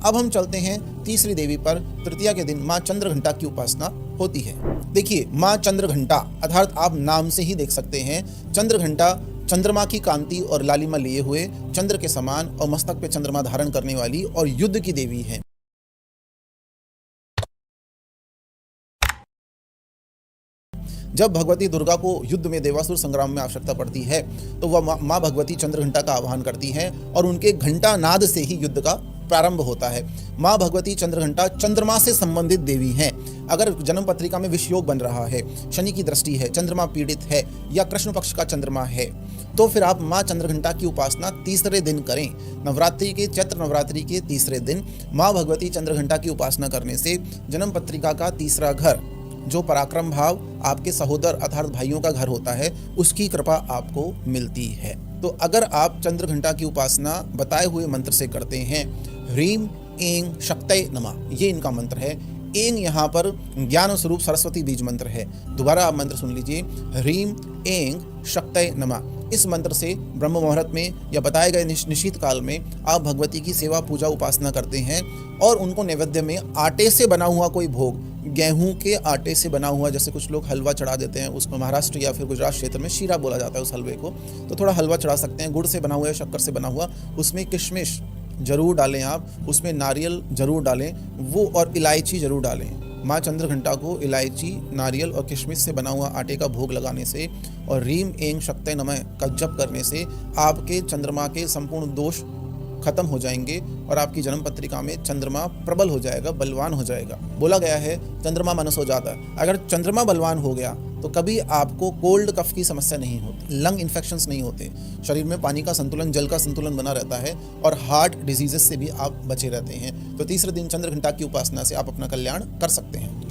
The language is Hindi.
अब हम चलते हैं तीसरी देवी पर। तृतीया के दिन माँ चंद्रघंटा की उपासना होती है। देखिए, माँ चंद्रघंटा अर्थात आप नाम से ही देख सकते हैं, चंद्रघंटा चंद्रमा की कांति और लालिमा लिए हुए, चंद्र के समान और मस्तक पे चंद्रमा धारण करने वाली और युद्ध की देवी है। जब भगवती दुर्गा को युद्ध में, देवासुर संग्राम में आवश्यकता पड़ती है तो वह माँ भगवती चंद्रघंटा का आह्वान करती हैं और उनके घंटा नाद से ही युद्ध का प्रारंभ होता है। माँ भगवती चंद्रघंटा चंद्रमा से संबंधित देवी हैं। अगर जन्म पत्रिका में विषयोग बन रहा है, शनि की दृष्टि है, चंद्रमा पीड़ित है या कृष्ण पक्ष का चंद्रमा है, तो फिर आप माँ चंद्रघंटा की उपासना तीसरे दिन करें। नवरात्रि के, चैत्र नवरात्रि के तीसरे दिन माँ भगवती चंद्रघंटा की उपासना करने से जन्म पत्रिका का तीसरा घर, जो पराक्रम भाव आपके सहोदर अर्थात भाइयों का घर होता है, उसकी कृपा आपको मिलती है। तो अगर आप चंद्रघंटा की उपासना बताए हुए मंत्र से करते हैं, ह्रीम ऐं शक्तये नमः, ये इनका मंत्र है। ऐं यहाँ पर ज्ञान स्वरूप सरस्वती बीज मंत्र है। दोबारा आप मंत्र सुन लीजिए, ह्रीम ऐं शक्तये नमः। इस मंत्र से ब्रह्म मुहूर्त में या बताए गए निश्चित काल में आप भगवती की सेवा पूजा उपासना करते हैं और उनको नैवेद्य में आटे से बना हुआ कोई भोग, गेहूं के आटे से बना हुआ, जैसे कुछ लोग हलवा चढ़ा देते हैं, उसको महाराष्ट्र या फिर गुजरात क्षेत्र में शीरा बोला जाता है उस हलवे को, तो थोड़ा हलवा चढ़ा सकते हैं। गुड़ से बना हुआ या शक्कर से बना हुआ, उसमें किशमिश जरूर डालें आप, उसमें नारियल जरूर डालें वो, और इलायची जरूर डालें। माँ चंद्रघंटा को इलायची, नारियल और किशमिश से बना हुआ आटे का भोग लगाने से और रीम ऐं शक्तये नमः का जप करने से आपके चंद्रमा के संपूर्ण दोष खत्म हो जाएंगे और आपकी जन्म पत्रिका में चंद्रमा प्रबल हो जाएगा, बलवान हो जाएगा। बोला गया है चंद्रमा मनस हो जाता है। अगर चंद्रमा बलवान हो गया तो कभी आपको कोल्ड कफ की समस्या नहीं होती, लंग इन्फेक्शंस नहीं होते, शरीर में पानी का संतुलन, जल का संतुलन बना रहता है और हार्ट डिजीजेस से भी आप बचे रहते हैं। तो तीसरे दिन चंद्रघंटा की उपासना से आप अपना कल्याण कर सकते हैं।